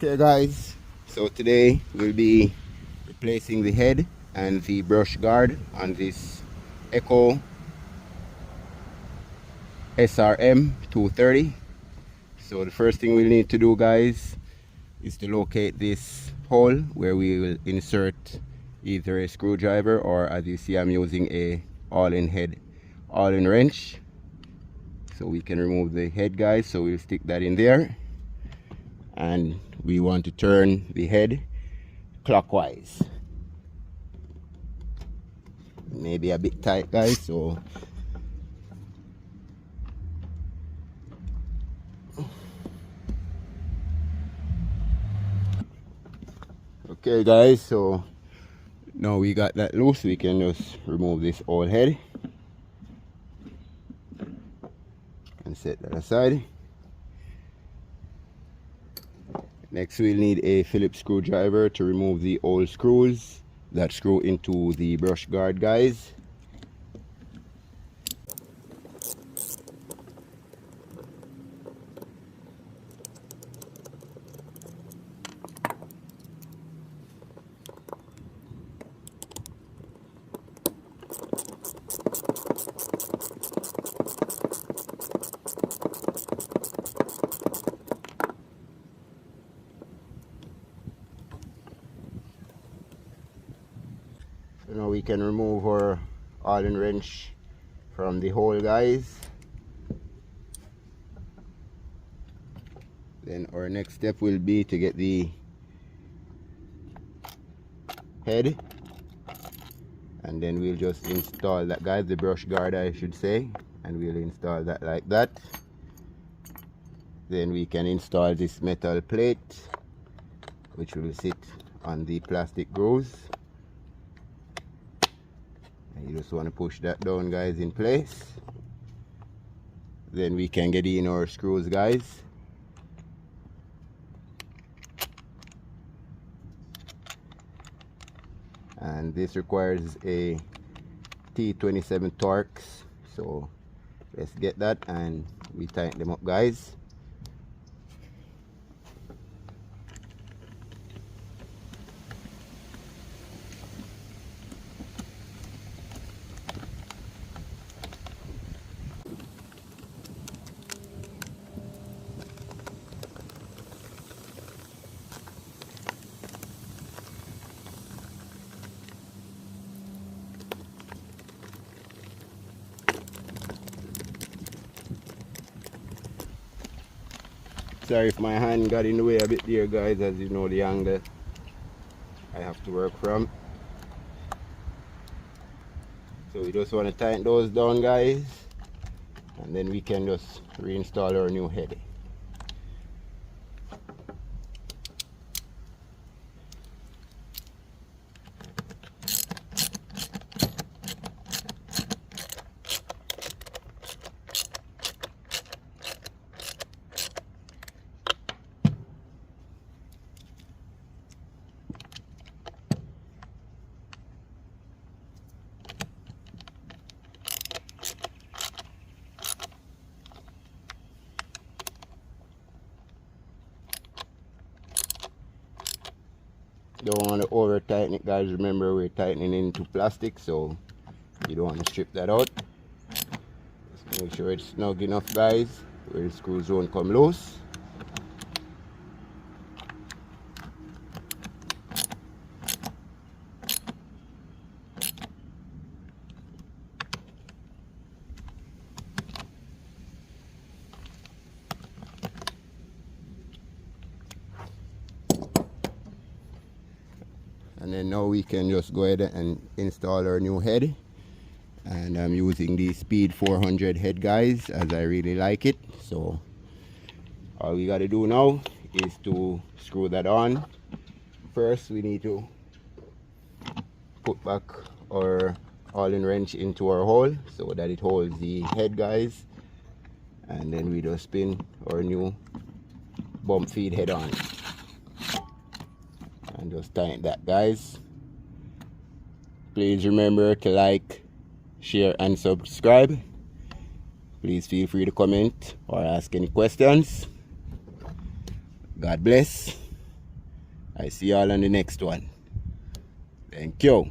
Okay guys, so today we'll be replacing the head and the brush guard on this Echo SRM-230. So the first thing we'll need to do, guys, is to locate this hole where we will insert either a screwdriver, or as you see I'm using a all-in wrench, so we can remove the head, guys. So we'll stick that in there, and we want to turn the head clockwise. Maybe a bit tight, guys, so okay guys, so now we got that loose, we can just remove this old head and set that aside. Next we'll need a Phillips screwdriver to remove the old screws that screw into the brush guard, guys. So now we can remove our Allen wrench from the hole, guys. Then our next step will be to get the head, and then we'll just install that, guys, the brush guard I should say, and we'll install that like that. Then we can install this metal plate which will sit on the plastic grooves. You just want to push that down, guys, in place. Then we can get in our screws, guys. And this requires a T27 Torx, so let's get that and we tighten them up, guys. Sorry if my hand got in the way a bit there, guys, as you know the angle I have to work from. So we just want to tighten those down, guys, and then we can just reinstall our new head. Don't want to over tighten it, guys. Remember, we're tightening into plastic, so you don't want to strip that out. Just make sure it's snug enough, guys, where the screws won't come loose. And then now we can just go ahead and install our new head. And I'm using the Speed 400 head, guys, as I really like it. So all we got to do now is to screw that on. First we need to put back our Allen wrench into our hole so that it holds the head, guys. And then we just spin our new bump feed head on. And just tighten that, guys. Please remember to like, share and subscribe. Please feel free to comment or ask any questions. God bless. I see y'all on the next one. Thank you.